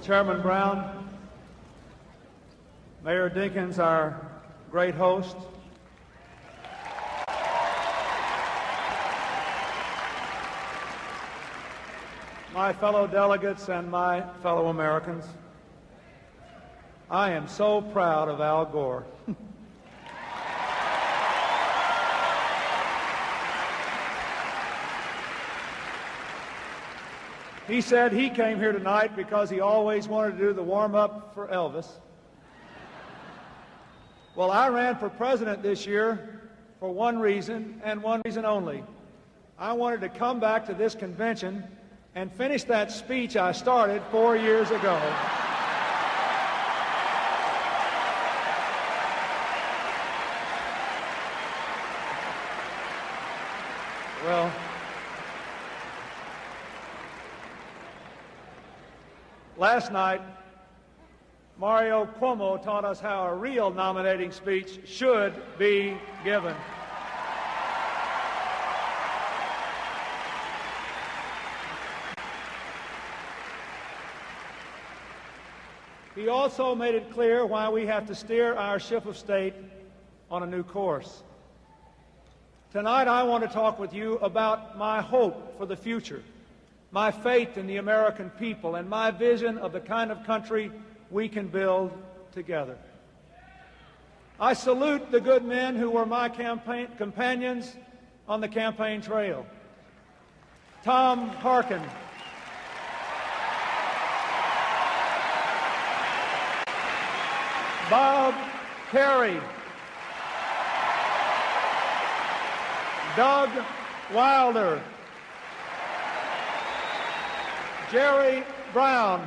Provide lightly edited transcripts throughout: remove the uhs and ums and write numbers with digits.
Chairman Brown, Mayor Dinkins, our great host, my fellow delegates and my fellow Americans, I am so proud of Al Gore. He said he came here tonight because he always wanted to do the warm-up for Elvis. Well, I ran for president this year for one reason and one reason only. I wanted to come back to this convention and finish that speech I started 4 years ago. Well, last night, Mario Cuomo taught us how a real nominating speech should be given. He also made it clear why we have to steer our ship of state on a new course. Tonight, I want to talk with you about my hope for the future, my faith in the American people, and my vision of the kind of country we can build together. I salute the good men who were my campaign companions on the campaign trail. Tom Harkin, Bob Kerrey, Doug Wilder, Jerry Brown,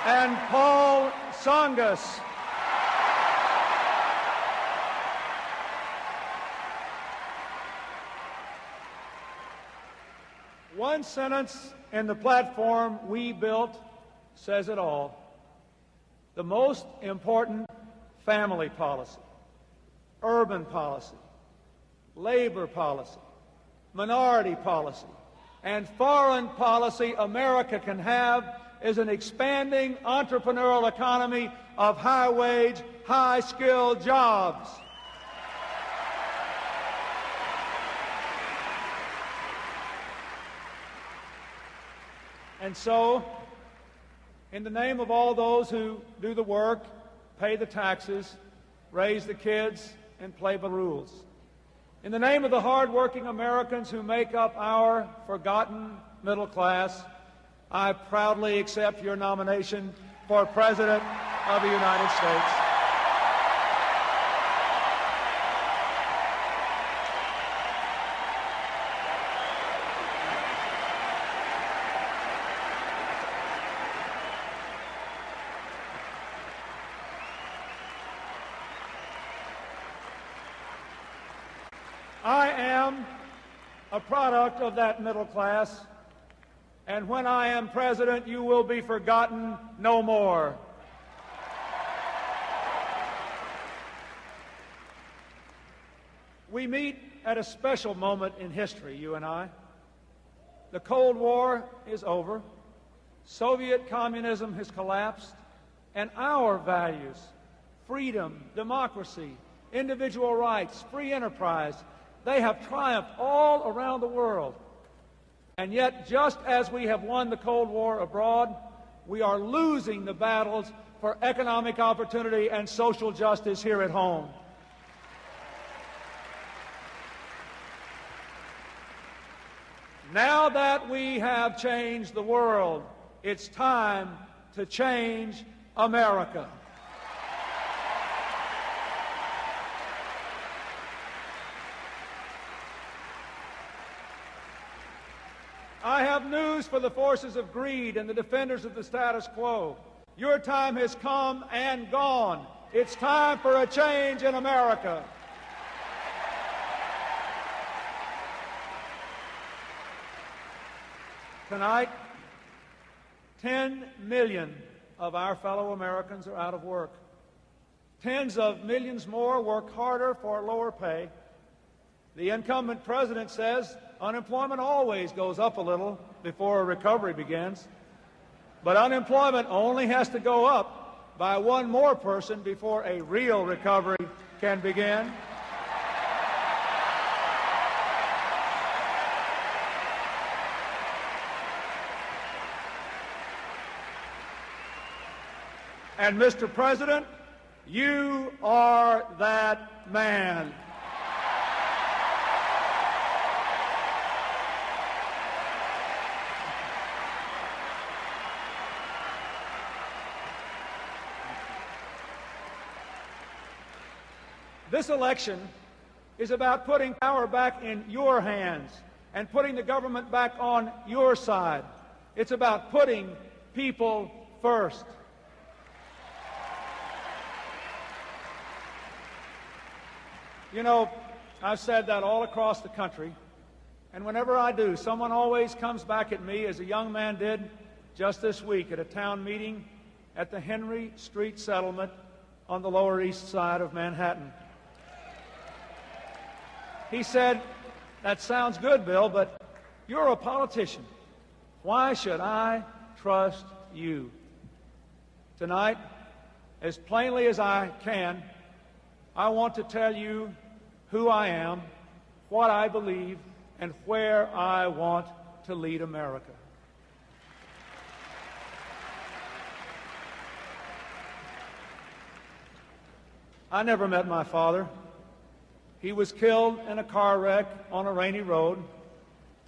and Paul Tsongas. One sentence in the platform we built says it all. The most important family policy, urban policy, labor policy, minority policy, and foreign policy America can have is an expanding entrepreneurial economy of high-wage, high-skilled jobs. And so, in the name of all those who do the work, pay the taxes, raise the kids, and play by the rules, in the name of the hard-working Americans who make up our forgotten middle class, I proudly accept your nomination for President of the United States. I am a product of that middle class, and when I am president, you will be forgotten no more. We meet at a special moment in history, you and I. The Cold War is over, Soviet communism has collapsed, and our values, freedom, democracy, individual rights, free enterprise, they have triumphed all around the world. And yet, just as we have won the Cold War abroad, we are losing the battles for economic opportunity and social justice here at home. Now that we have changed the world, it's time to change America. I have news for the forces of greed and the defenders of the status quo. Your time has come and gone. It's time for a change in America. Tonight, 10 million of our fellow Americans are out of work. Tens of millions more work harder for lower pay. The incumbent president says Unemployment always goes up a little before a recovery begins. But unemployment only has to go up by one more person before a real recovery can begin. And Mr. President, you are that man. This election is about putting power back in your hands and putting the government back on your side. It's about putting people first. You know, I've said that all across the country, and whenever I do, someone always comes back at me, as a young man did just this week at a town meeting at the Henry Street settlement on the Lower East Side of Manhattan. He said, "That sounds good, Bill, but you're a politician. Why should I trust you?" Tonight, as plainly as I can, I want to tell you who I am, what I believe, and where I want to lead America. I never met my father. He was killed in a car wreck on a rainy road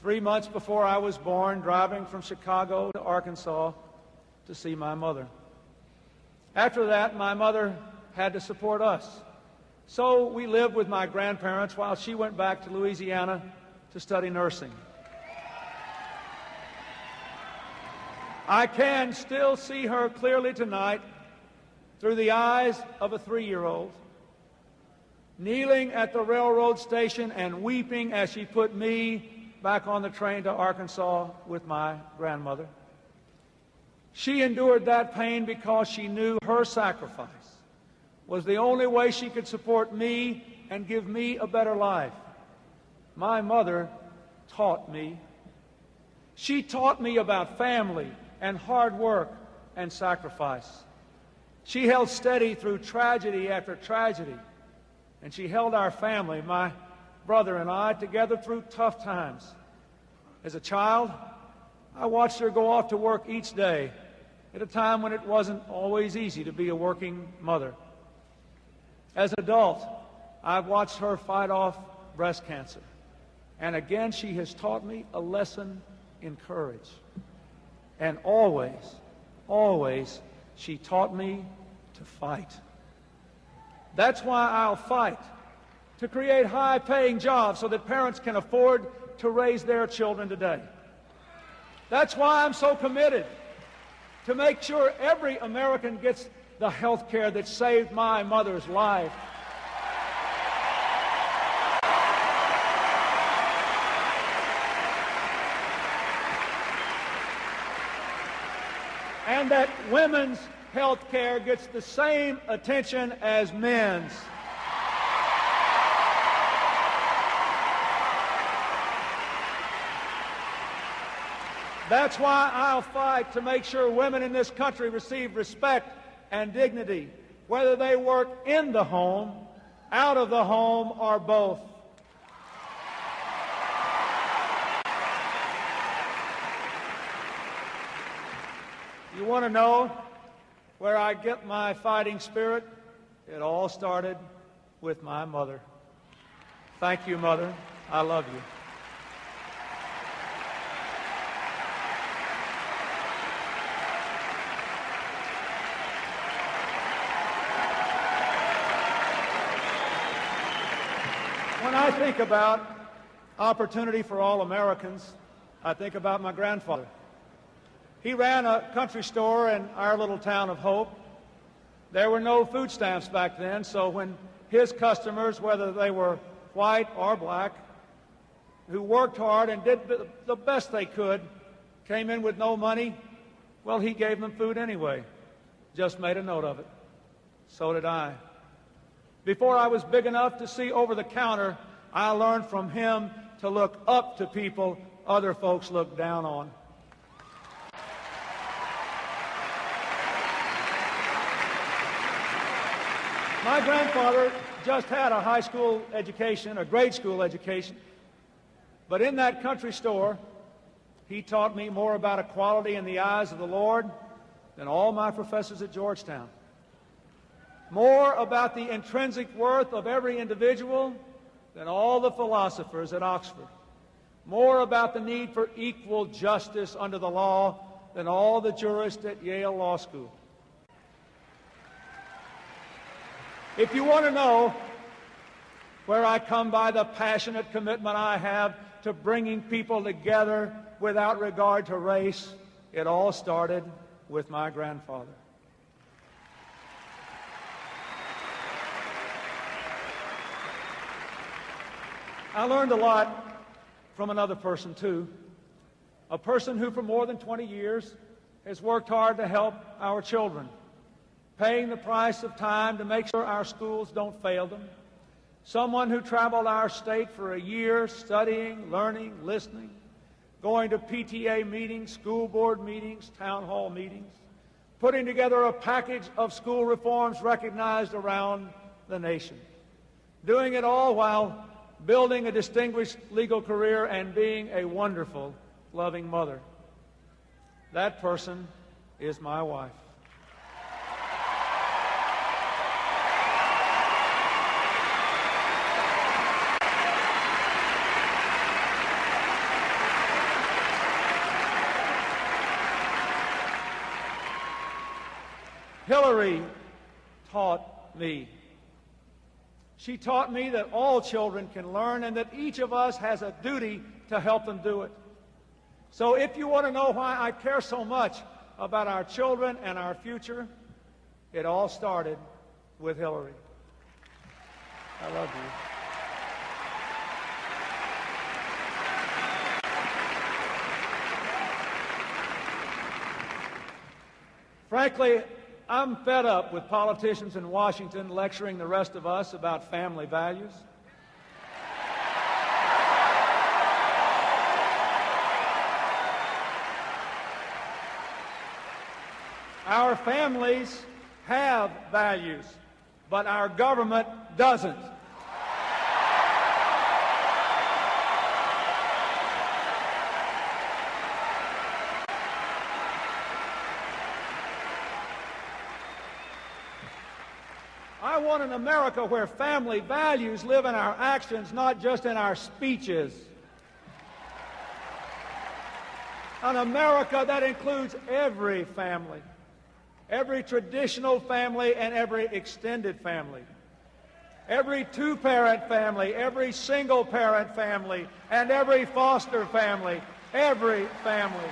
3 months before I was born, driving from Chicago to Arkansas to see my mother. After that, my mother had to support us. So we lived with my grandparents while she went back to Louisiana to study nursing. I can still see her clearly tonight through the eyes of a 3-year-old, kneeling at the railroad station and weeping as she put me back on the train to Arkansas with my grandmother. She endured that pain because she knew her sacrifice was the only way she could support me and give me a better life. My mother taught me. She taught me about family and hard work and sacrifice. She held steady through tragedy after tragedy, and she held our family, my brother and I, together through tough times. As a child, I watched her go off to work each day at a time when it wasn't always easy to be a working mother. As an adult, I've watched her fight off breast cancer. And again, she has taught me a lesson in courage. And always, always, she taught me to fight. That's why I'll fight, to create high-paying jobs so that parents can afford to raise their children today. That's why I'm so committed to make sure every American gets the health care that saved my mother's life. And that women's health care gets the same attention as men's. That's why I'll fight to make sure women in this country receive respect and dignity, whether they work in the home, out of the home, or both. You want to know where I get my fighting spirit? It all started with my mother. Thank you, Mother. I love you. When I think about opportunity for all Americans, I think about my grandfather. He ran a country store in our little town of Hope. There were no food stamps back then, so when his customers, whether they were white or black, who worked hard and did the best they could, came in with no money, well, he gave them food anyway. Just made a note of it. So did I. Before I was big enough to see over the counter, I learned from him to look up to people other folks look down on. My grandfather just had a high school education, a grade school education, but in that country store, he taught me more about equality in the eyes of the Lord than all my professors at Georgetown. More about the intrinsic worth of every individual than all the philosophers at Oxford. More about the need for equal justice under the law than all the jurists at Yale Law School. If you want to know where I come by the passionate commitment I have to bringing people together without regard to race, it all started with my grandfather. I learned a lot from another person, too. A person who for more than 20 years has worked hard to help our children, paying the price of time to make sure our schools don't fail them. Someone who traveled our state for a year studying, learning, listening, going to PTA meetings, school board meetings, town hall meetings, putting together a package of school reforms recognized around the nation. Doing it all while building a distinguished legal career and being a wonderful, loving mother. That person is my wife. Hillary taught me. She taught me that all children can learn and that each of us has a duty to help them do it. So if you want to know why I care so much about our children and our future, it all started with Hillary. I love you. Frankly, I'm fed up with politicians in Washington lecturing the rest of us about family values. Our families have values, but our government doesn't. I want an America where family values live in our actions, not just in our speeches. An America that includes every family, every traditional family and every extended family, every two-parent family, every single-parent family, and every foster family, every family.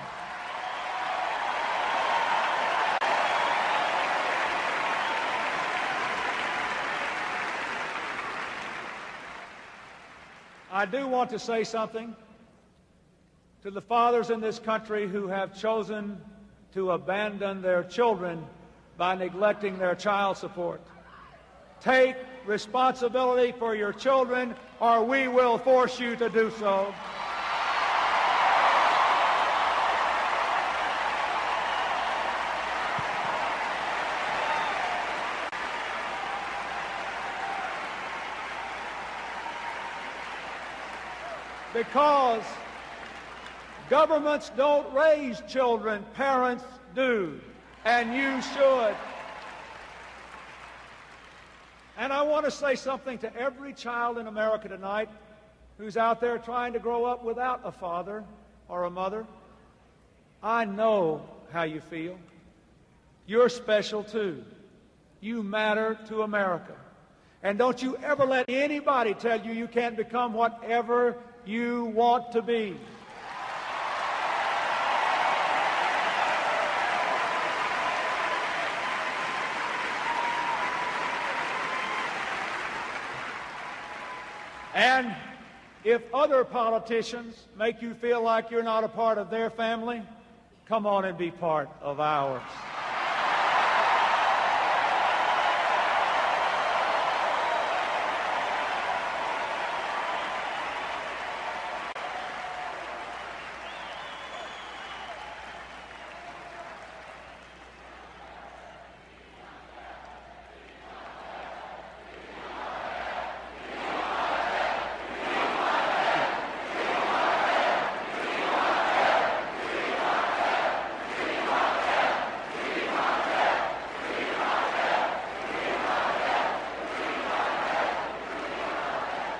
I do want to say something to the fathers in this country who have chosen to abandon their children by neglecting their child support. Take responsibility for your children, or we will force you to do so. Because governments don't raise children, parents do, and you should. And I want to say something to every child in America tonight who's out there trying to grow up without a father or a mother. I know how you feel. You're special too. You matter to America. And don't you ever let anybody tell you you can't become whatever you want to be. And if other politicians make you feel like you're not a part of their family, come on and be part of ours.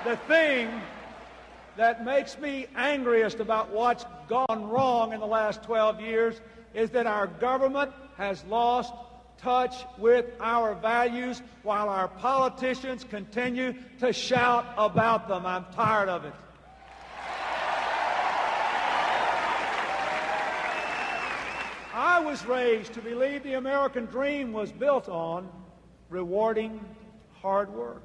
The thing that makes me angriest about what's gone wrong in the last 12 years is that our government has lost touch with our values while our politicians continue to shout about them. I'm tired of it. I was raised to believe the American dream was built on rewarding hard work.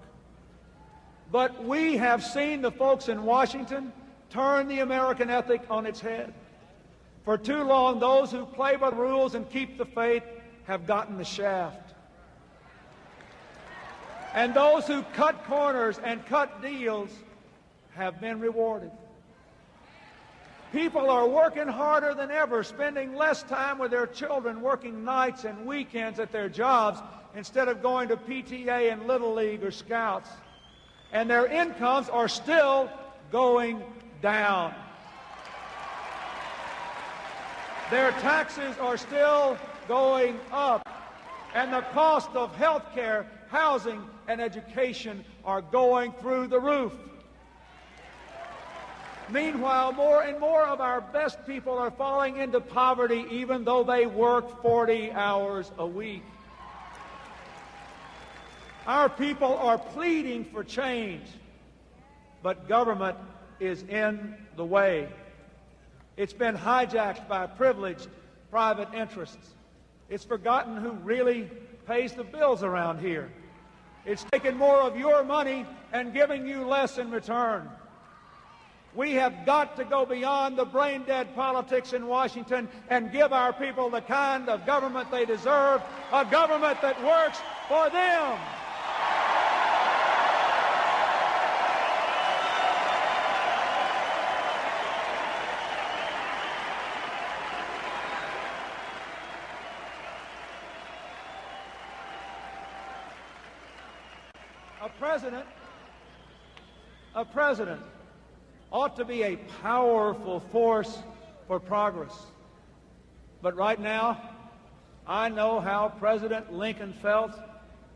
But we have seen the folks in Washington turn the American ethic on its head. For too long, those who play by the rules and keep the faith have gotten the shaft. And those who cut corners and cut deals have been rewarded. People are working harder than ever, spending less time with their children, working nights and weekends at their jobs instead of going to PTA and Little League or Scouts. And their incomes are still going down. Their taxes are still going up. And the cost of health care, housing, and education are going through the roof. Meanwhile, more and more of our best people are falling into poverty even though they work 40 hours a week. Our people are pleading for change, but government is in the way. It's been hijacked by privileged private interests. It's forgotten who really pays the bills around here. It's taken more of your money and giving you less in return. We have got to go beyond the brain-dead politics in Washington and give our people the kind of government they deserve, a government that works for them. A president ought to be a powerful force for progress. But right now, I know how President Lincoln felt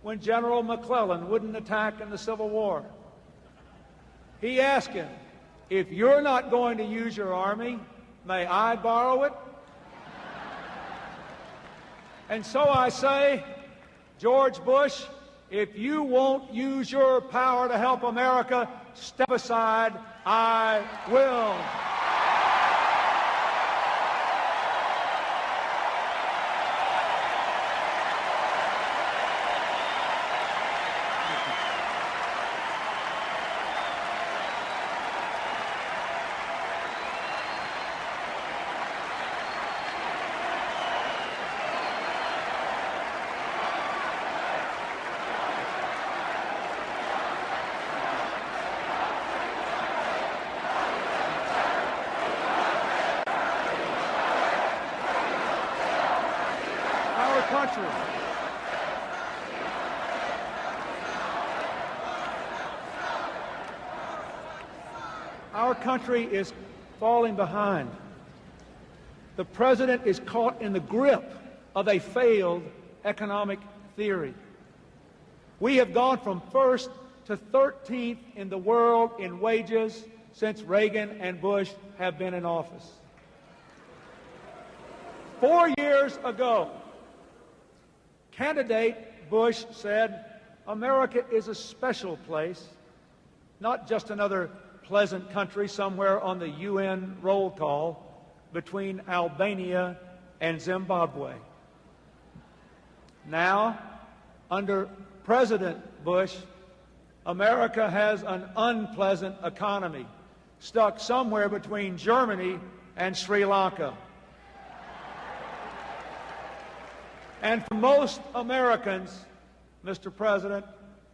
when General McClellan wouldn't attack in the Civil War. He asked him, "If you're not going to use your army, may I borrow it?" And so I say, George Bush, if you won't use your power to help America, step aside. I will. Our country is falling behind. The president is caught in the grip of a failed economic theory. We have gone from first to 13th in the world in wages since Reagan and Bush have been in office. 4 years ago, candidate Bush said, America is a special place, not just another pleasant country somewhere on the UN roll call between Albania and Zimbabwe. Now, under President Bush, America has an unpleasant economy, stuck somewhere between Germany and Sri Lanka. And for most Americans, Mr. President,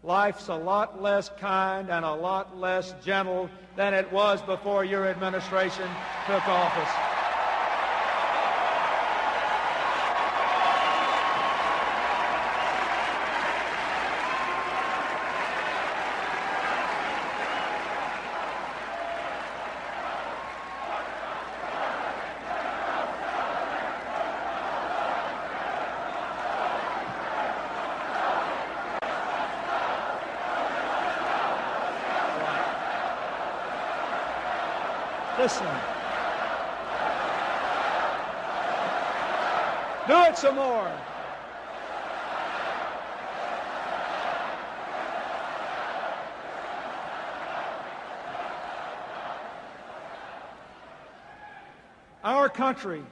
life's a lot less kind and a lot less gentle than it was before your administration took office. Listen. Do it some more. Our country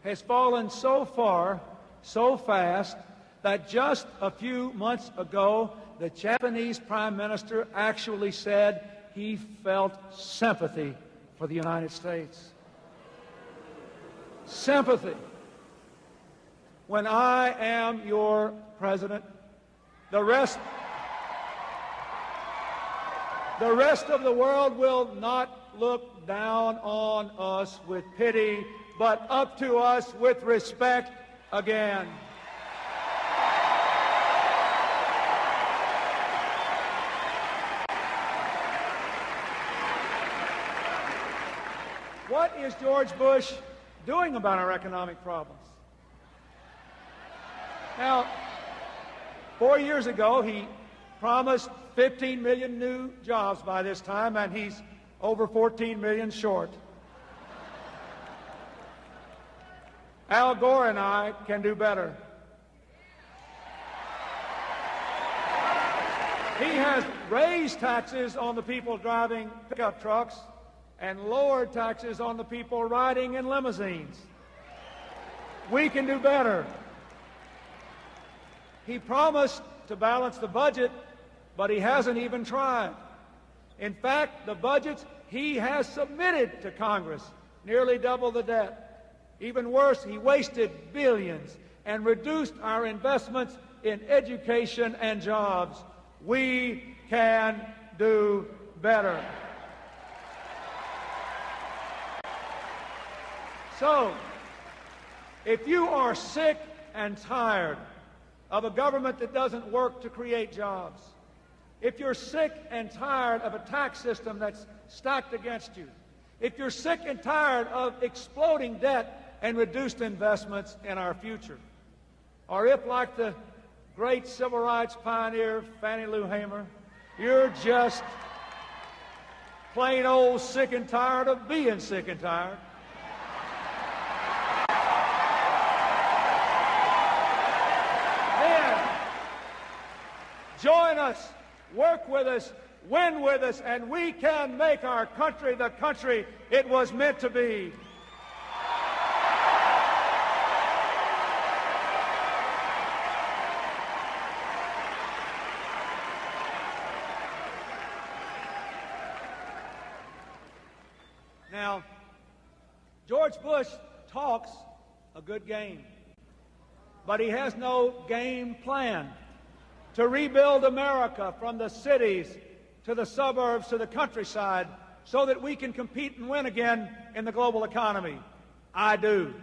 has fallen so far, so fast, that just a few months ago, the Japanese Prime Minister actually said he felt sympathy for the United States. Sympathy. When I am your president, the rest of the world will not look down on us with pity, but up to us with respect again. What is George Bush doing about our economic problems? Now, 4 years ago, he promised 15 million new jobs by this time, and he's over 14 million short. Al Gore and I can do better. He has raised taxes on the people driving pickup trucks and lowered taxes on the people riding in limousines. We can do better. He promised to balance the budget, but he hasn't even tried. In fact, the budgets he has submitted to Congress nearly double the debt. Even worse, he wasted billions and reduced our investments in education and jobs. We can do better. So, if you are sick and tired of a government that doesn't work to create jobs, if you're sick and tired of a tax system that's stacked against you, if you're sick and tired of exploding debt and reduced investments in our future, or if, like the great civil rights pioneer Fannie Lou Hamer, you're just plain old sick and tired of being sick and tired, then join us, work with us, win with us, and we can make our country the country it was meant to be. Now, George Bush talks a good game, but he has no game plan to rebuild America from the cities to the suburbs to the countryside so that we can compete and win again in the global economy. I do.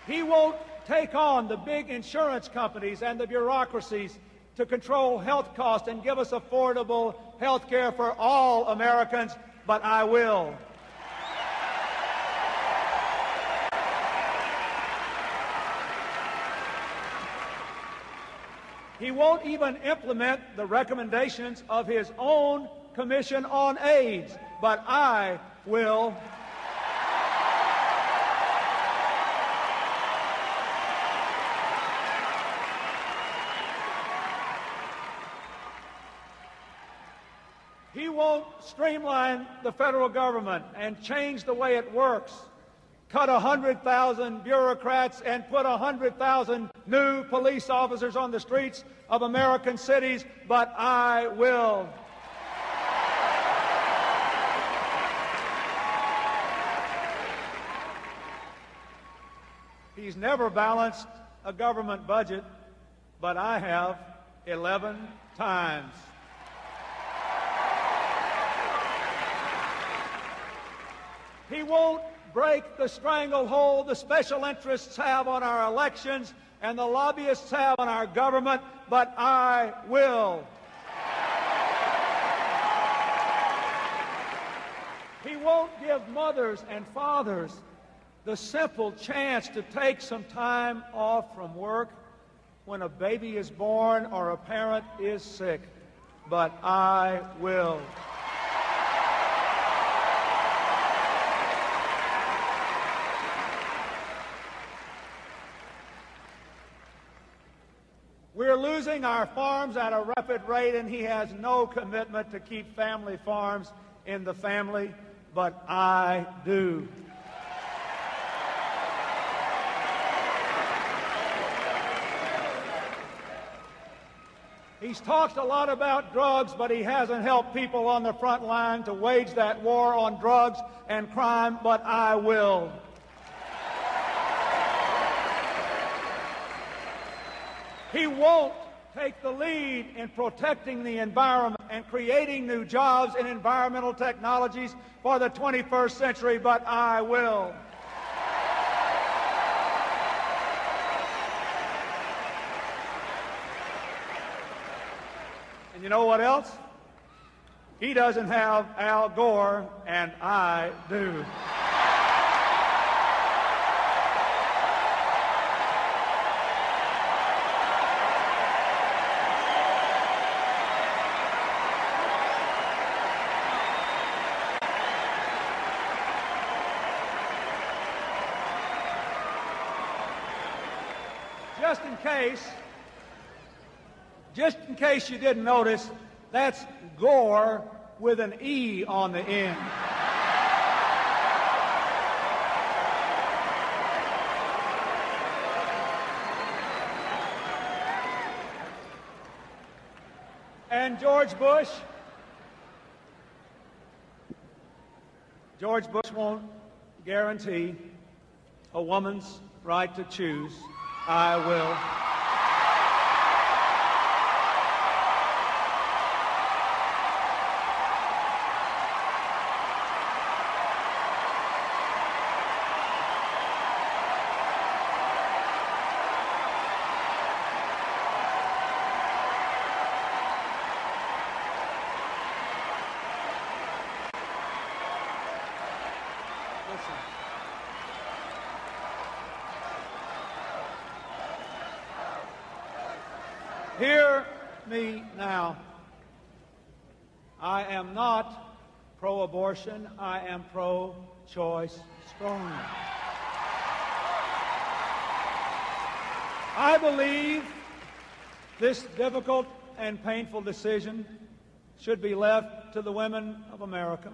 He won't take on the big insurance companies and the bureaucracies to control health costs and give us affordable health care for all Americans, but I will. He won't even implement the recommendations of his own Commission on AIDS, but I will. He won't streamline the federal government and change the way it works, cut 100,000 bureaucrats and put 100,000 new police officers on the streets of American cities, but I will. He's never balanced a government budget, but I have 11 times. He won't break the stranglehold the special interests have on our elections and the lobbyists have on our government, but I will. He won't give mothers and fathers the simple chance to take some time off from work when a baby is born or a parent is sick. but I will. We're losing our farms at a rapid rate, and he has no commitment to keep family farms in the family, but I do. He's talked a lot about drugs, but he hasn't helped people on the front line to wage that war on drugs and crime, but I will. He won't take the lead in protecting the environment and creating new jobs in environmental technologies for the 21st century, but I will. And you know what else? He doesn't have Al Gore, and I do. Just in case you didn't notice, that's Gore with an E on the end. And George Bush won't guarantee a woman's right to choose. I will. Hear me now. I am not pro-abortion. I am pro-choice strongly. I believe this difficult and painful decision should be left to the women of America.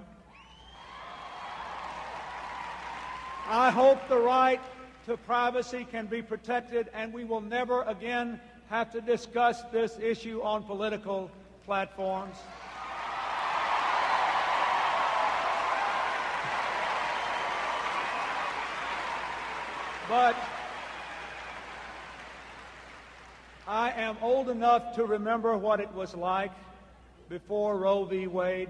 I hope the right to privacy can be protected, and we will never again have to discuss this issue on political platforms. But I am old enough to remember what it was like before Roe v. Wade,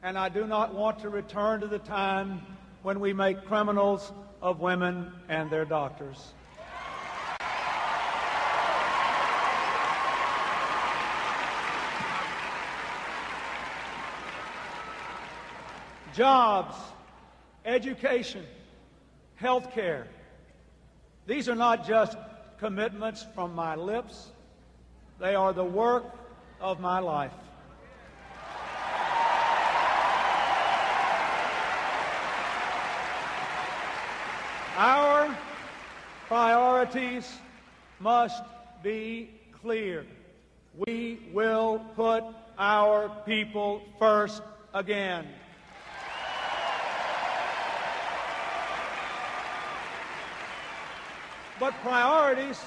and I do not want to return to the time when we make criminals of women and their doctors. Jobs, education, health care. These are not just commitments from my lips. They are the work of my life. Our priorities must be clear. We will put our people first again. But priorities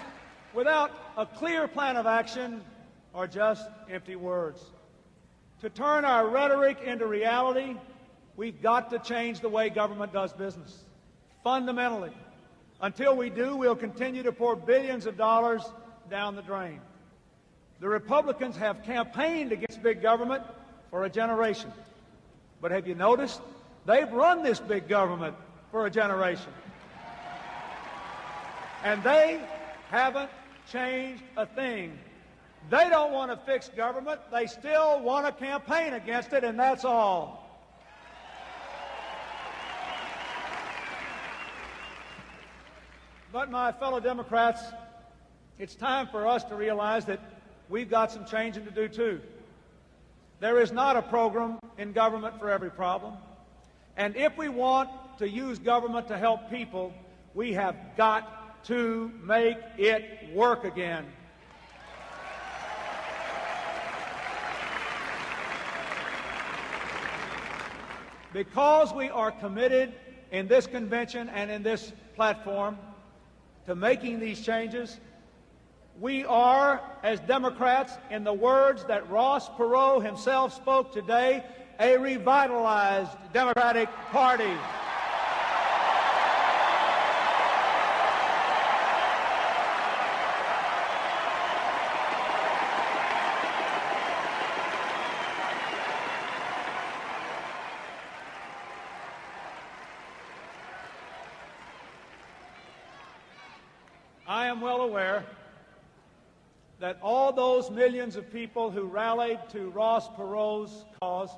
without a clear plan of action are just empty words. To turn our rhetoric into reality, we've got to change the way government does business, fundamentally. Until we do, we'll continue to pour billions of dollars down the drain. The Republicans have campaigned against big government for a generation. But have you noticed? They've run this big government for a generation. And they haven't changed a thing. They don't want to fix government. They still want to campaign against it, and that's all. But my fellow Democrats, it's time for us to realize that we've got some changing to do too. There is not a program in government for every problem. And if we want to use government to help people, we have got to make it work again. Because we are committed in this convention and in this platform to making these changes, we are, as Democrats, in the words that Ross Perot himself spoke today, a revitalized Democratic Party. I am well aware that all those millions of people who rallied to Ross Perot's cause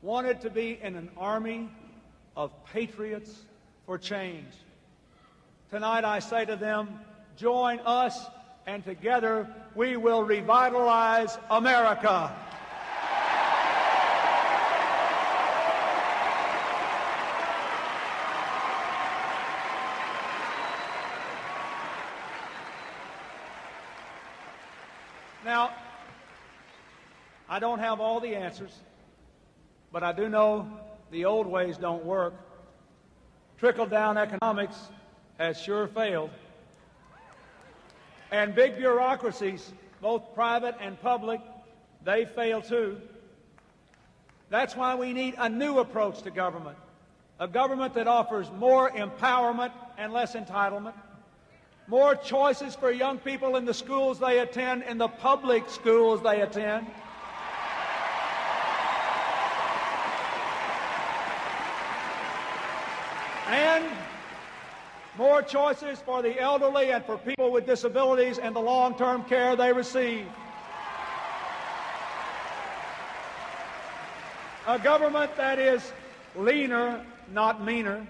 wanted to be in an army of patriots for change. Tonight I say to them, join us, and together we will revitalize America. Now, I don't have all the answers, but I do know the old ways don't work. Trickle-down economics has sure failed. And big bureaucracies, both private and public, they fail too. That's why we need a new approach to government, a government that offers more empowerment and less entitlement, more choices for young people in the schools they attend, in the public schools they attend. And more choices for the elderly and for people with disabilities and the long-term care they receive. A government that is leaner, not meaner.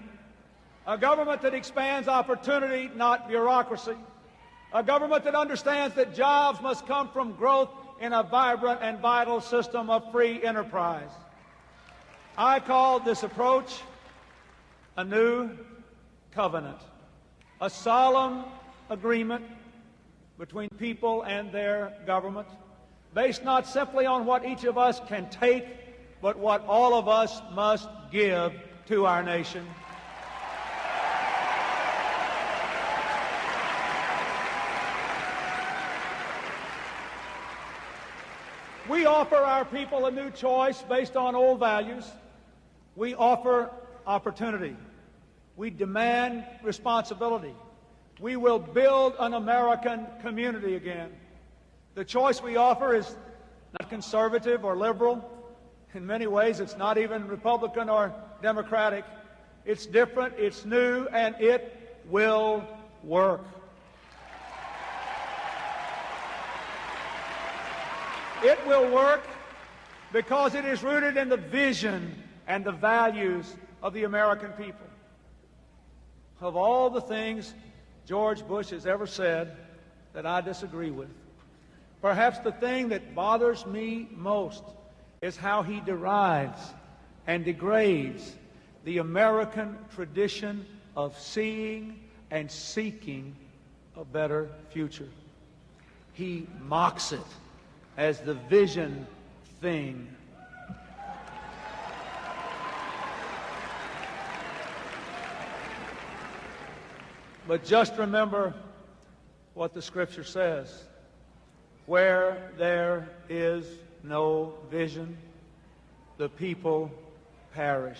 A government that expands opportunity, not bureaucracy. A government that understands that jobs must come from growth in a vibrant and vital system of free enterprise. I call this approach a new covenant, a solemn agreement between people and their government, based not simply on what each of us can take, but what all of us must give to our nation. We offer our people a new choice based on old values. We offer opportunity. We demand responsibility. We will build an American community again. The choice we offer is not conservative or liberal. In many ways, it's not even Republican or Democratic. It's different, it's new, and it will work. It will work because it is rooted in the vision and the values of the American people. Of all the things George Bush has ever said that I disagree with, perhaps the thing that bothers me most is how he derides and degrades the American tradition of seeing and seeking a better future. He mocks it as the vision thing. But just remember what the Scripture says. Where there is no vision, the people perish.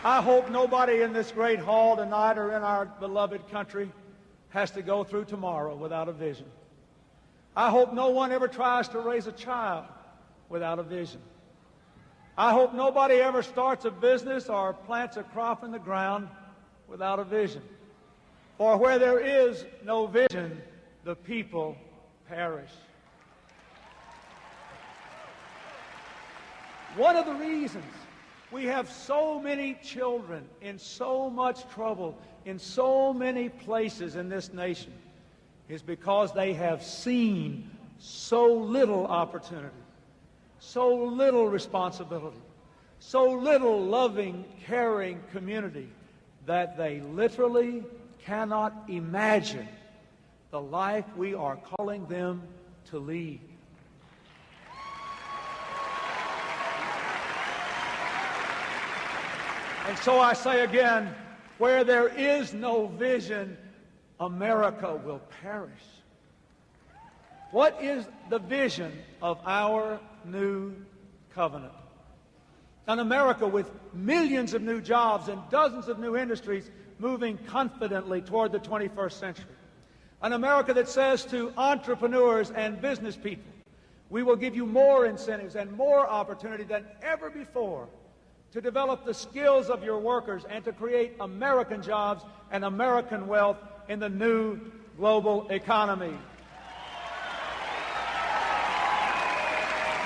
I hope nobody in this great hall tonight or in our beloved country has to go through tomorrow without a vision. I hope no one ever tries to raise a child without a vision. I hope nobody ever starts a business or plants a crop in the ground without a vision. For where there is no vision, the people perish. One of the reasons we have so many children in so much trouble in so many places in this nation is because they have seen so little opportunity, so little responsibility, so little loving, caring community that they literally cannot imagine the life we are calling them to lead. And so I say again, where there is no vision, America will perish. What is the vision of our new covenant? An America with millions of new jobs and dozens of new industries moving confidently toward the 21st century. An America that says to entrepreneurs and business people, we will give you more incentives and more opportunity than ever before to develop the skills of your workers and to create American jobs and American wealth in the new global economy.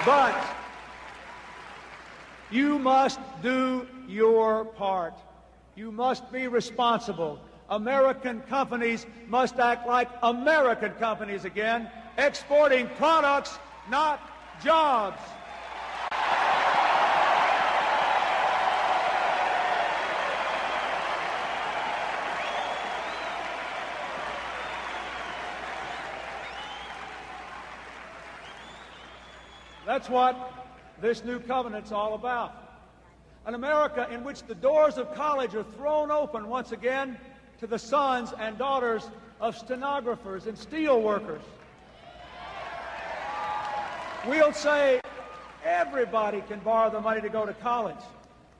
But you must do your part. You must be responsible. American companies must act like American companies again, exporting products, not jobs. That's what this new covenant's all about. An America in which the doors of college are thrown open once again to the sons and daughters of stenographers and steel workers. We'll say everybody can borrow the money to go to college,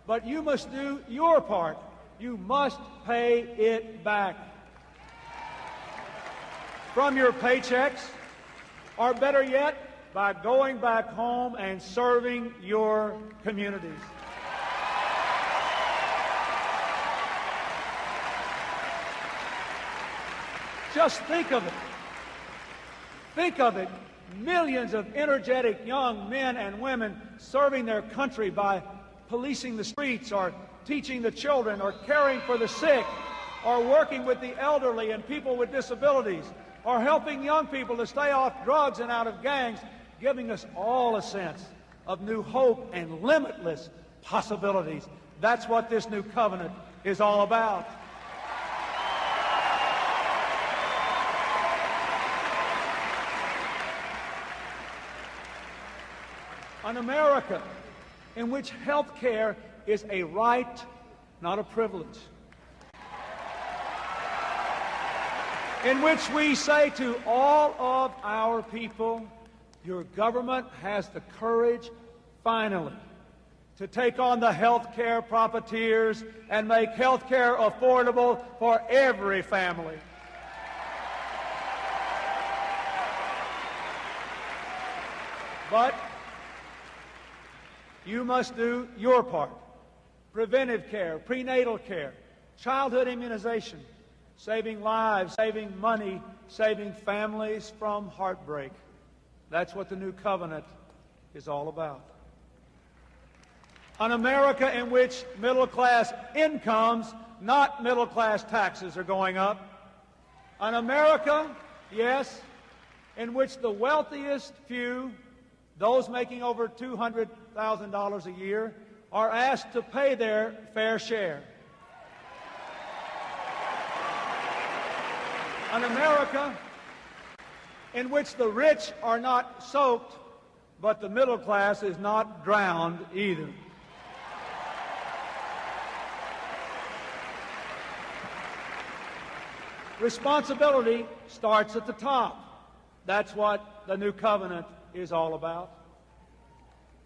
but you must do your part. You must pay it back from your paychecks, or better yet, by going back home and serving your communities. Just think of it. Think of it. Millions of energetic young men and women serving their country by policing the streets or teaching the children or caring for the sick or working with the elderly and people with disabilities or helping young people to stay off drugs and out of gangs, giving us all a sense of new hope and limitless possibilities. That's what this new covenant is all about. An America in which health care is a right, not a privilege. In which we say to all of our people, your government has the courage, finally, to take on the health care profiteers and make health care affordable for every family. But you must do your part. Preventive care, prenatal care, childhood immunization, saving lives, saving money, saving families from heartbreak. That's what the new covenant is all about. An America in which middle-class incomes, not middle-class taxes, are going up. An America, yes, in which the wealthiest few, those making over $200,000 a year, are asked to pay their fair share. An America in which the rich are not soaked, but the middle class is not drowned either. Responsibility starts at the top. That's what the new covenant is all about.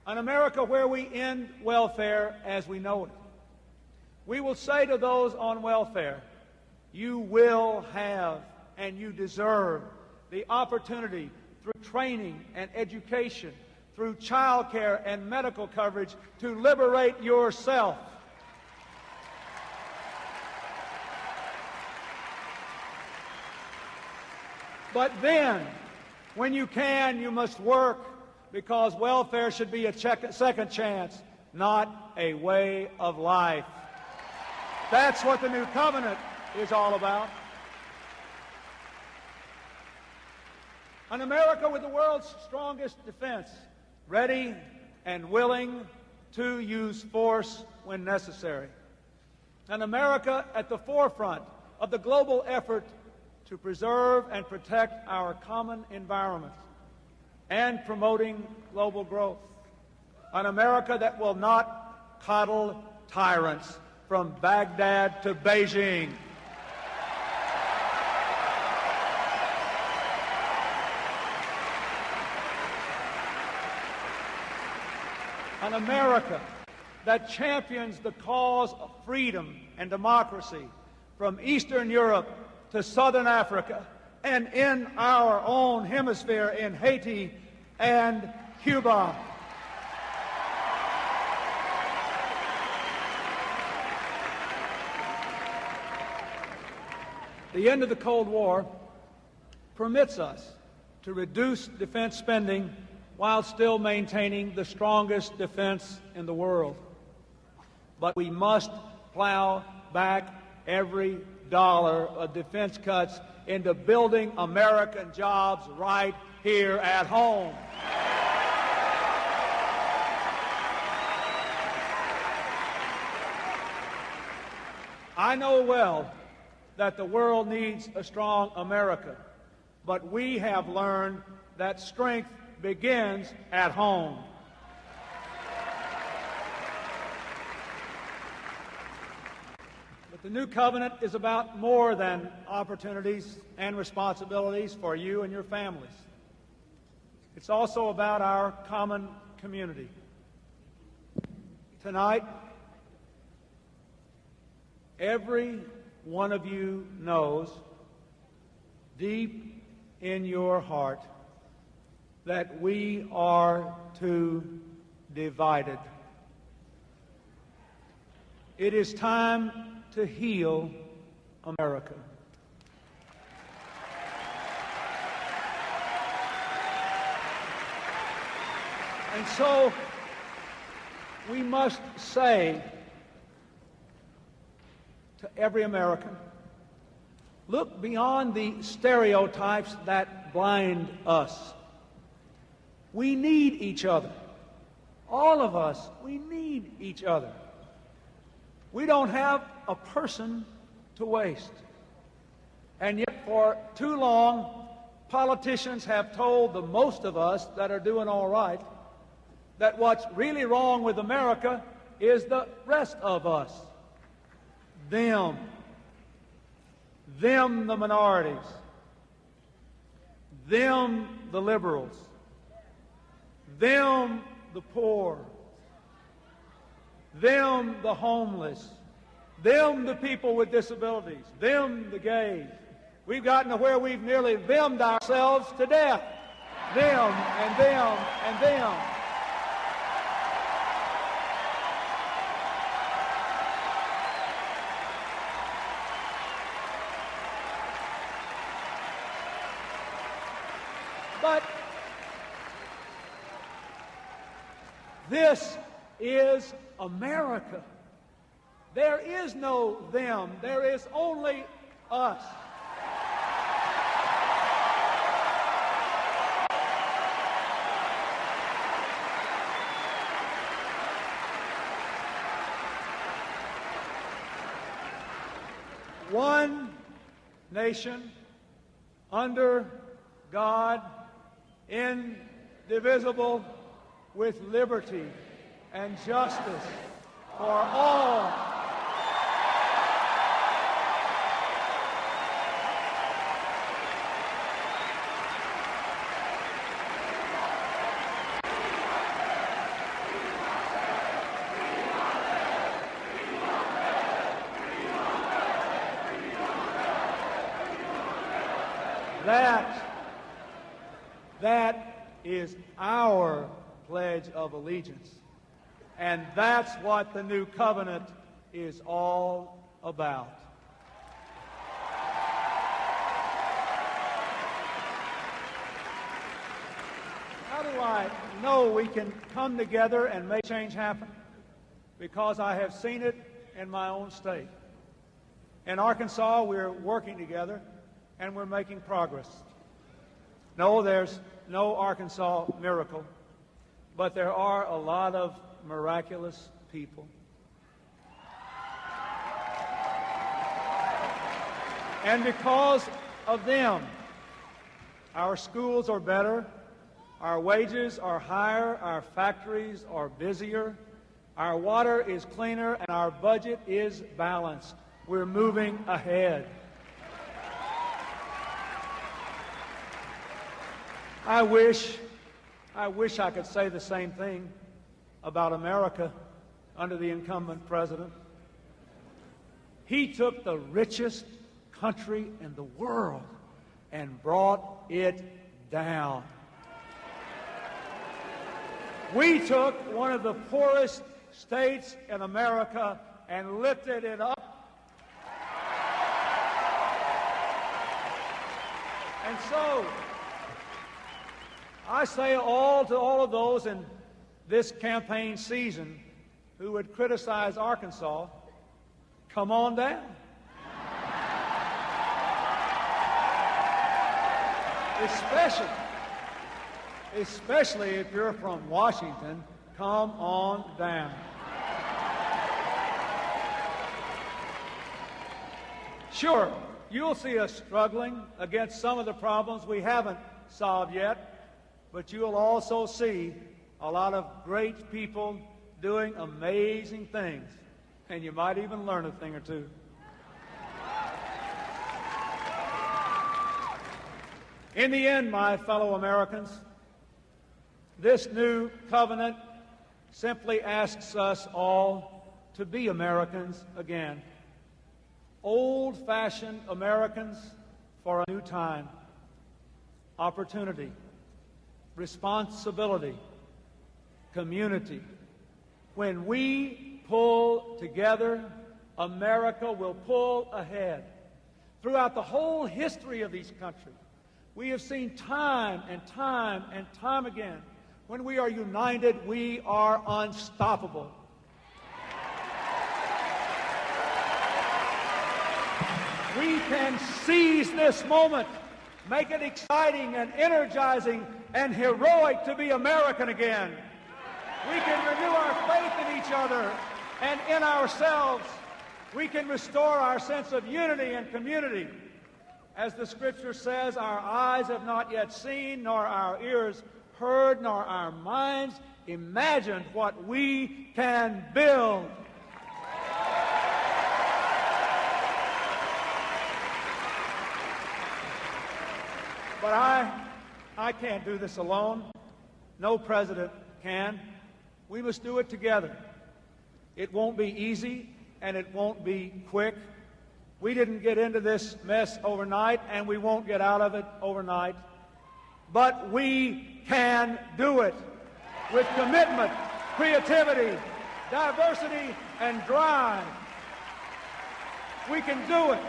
An America where we end welfare as we know it. We will say to those on welfare, you will have and you deserve the opportunity through training and education, through child care and medical coverage to liberate yourself. But then, when you can, you must work, because welfare should be a second chance, not a way of life. That's what the new covenant is all about. An America with the world's strongest defense, ready and willing to use force when necessary. An America at the forefront of the global effort to preserve and protect our common environment and promoting global growth. An America that will not coddle tyrants from Baghdad to Beijing. An America that champions the cause of freedom and democracy from Eastern Europe to Southern Africa and in our own hemisphere in Haiti and Cuba. The end of the Cold War permits us to reduce defense spending while still maintaining the strongest defense in the world. But we must plow back every dollar of defense cuts into building American jobs right here at home. I know well that the world needs a strong America, but we have learned that strength begins at home. But the new covenant is about more than opportunities and responsibilities for you and your families. It's also about our common community. Tonight, every one of you knows deep in your heart that we are too divided. It is time to heal America. And so we must say to every American, look beyond the stereotypes that blind us. We need each other. All of us, we need each other. We don't have a person to waste. And yet for too long, politicians have told the most of us that are doing all right that what's really wrong with America is the rest of us. Them, the minorities, them, the liberals, them, the poor, them, the homeless, them, the people with disabilities, them, the gays. We've gotten to where we've nearly themmed ourselves to death. Them and them and them. But this is America. There is no them. There is only us. One nation under God, indivisible, with liberty and justice for all. That is our Pledge of Allegiance. And that's what the new covenant is all about. How do I know we can come together and make change happen? because I have seen it in my own state. In Arkansas, we're working together, and we're making progress. No, there's no Arkansas miracle, but there are a lot of miraculous people. And because of them, our schools are better, our wages are higher, our factories are busier, our water is cleaner, and our budget is balanced. We're moving ahead. I wish I could say the same thing about America under the incumbent president. He took the richest country in the world and brought it down. We took one of the poorest states in America and lifted it up. And so, I say to all of those in this campaign season who would criticize Arkansas, come on down. Especially if you're from Washington, come on down. Sure, you'll see us struggling against some of the problems we haven't solved yet, but you'll also see a lot of great people doing amazing things, and you might even learn a thing or two. In the end, my fellow Americans, this new covenant simply asks us all to be Americans again. Old-fashioned Americans for a new time. Opportunity, responsibility, community. When we pull together, America will pull ahead. Throughout the whole history of these countries, we have seen time and time and time again, when we are united, we are unstoppable. We can seize this moment, make it exciting and energizing and heroic to be American again. We can renew our faith in each other and in ourselves. We can restore our sense of unity and community. As the Scripture says, our eyes have not yet seen, nor our ears heard, nor our minds imagined what we can build. But I can't do this alone. No president can. We must do it together. It won't be easy, and it won't be quick. We didn't get into this mess overnight, and we won't get out of it overnight. But we can do it with commitment, creativity, diversity, and drive. We can do it.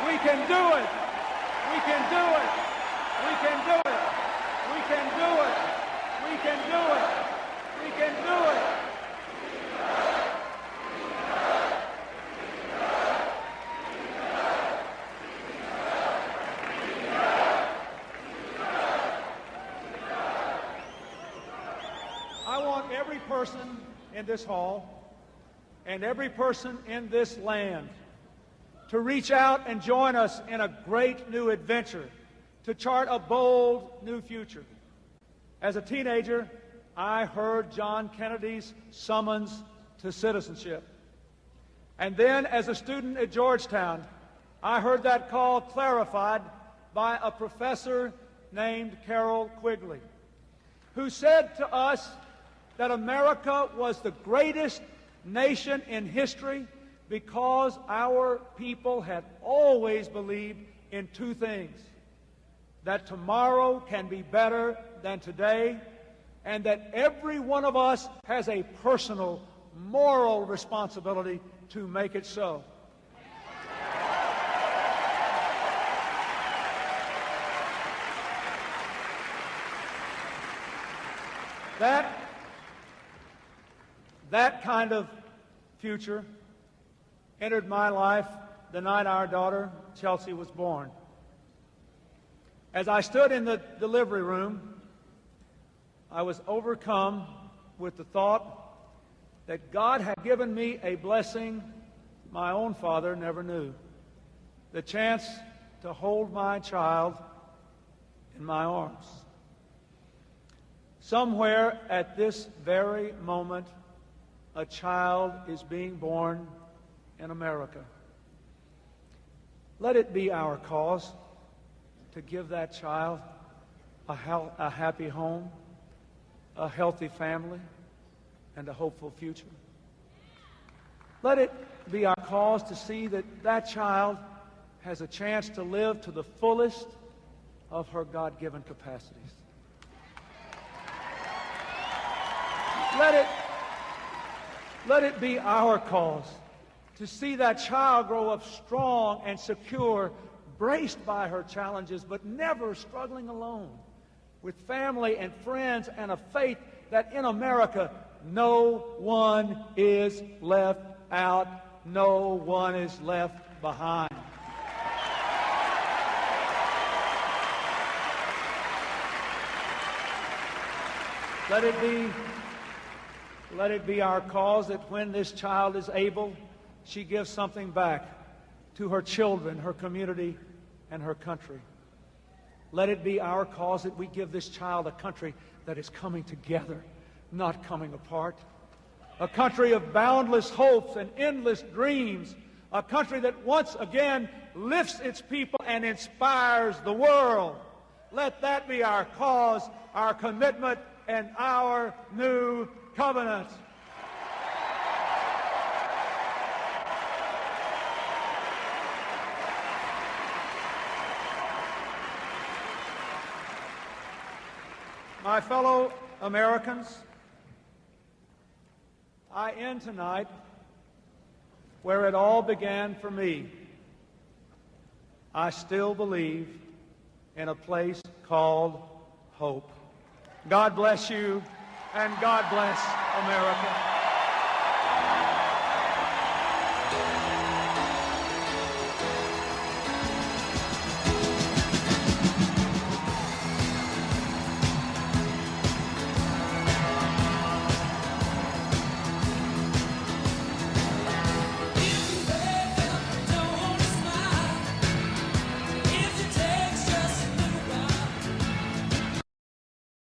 We can do it. We can do it. We can do it. We can do it. We can do it. We can do it. I want every person in this hall and every person in this land to reach out and join us in a great new adventure, to chart a bold new future. As a teenager, I heard John Kennedy's summons to citizenship. And then, as a student at Georgetown, I heard that call clarified by a professor named Carol Quigley, who said to us that America was the greatest nation in history because our people had always believed in two things: that tomorrow can be better than today, and that every one of us has a personal, moral responsibility to make it so. That kind of future entered my life the night our daughter, Chelsea, was born. As I stood in the delivery room, I was overcome with the thought that God had given me a blessing my own father never knew, the chance to hold my child in my arms. Somewhere at this very moment, a child is being born in America. Let it be our cause to give that child a happy home, a healthy family, and a hopeful future. Let it be our cause to see that that child has a chance to live to the fullest of her God-given capacities. Let it be our cause to see that child grow up strong and secure, braced by her challenges, but never struggling alone, with family and friends and a faith that in America no one is left out, no one is left behind. Let it be our cause that when this child is able, she gives something back to her children, her community, and her country. Let it be our cause that we give this child a country that is coming together, not coming apart. A country of boundless hopes and endless dreams. A country that once again lifts its people and inspires the world. Let that be our cause, our commitment, and our new covenant. My fellow Americans, I end tonight where it all began for me. I still believe in a place called hope. God bless you, and God bless America.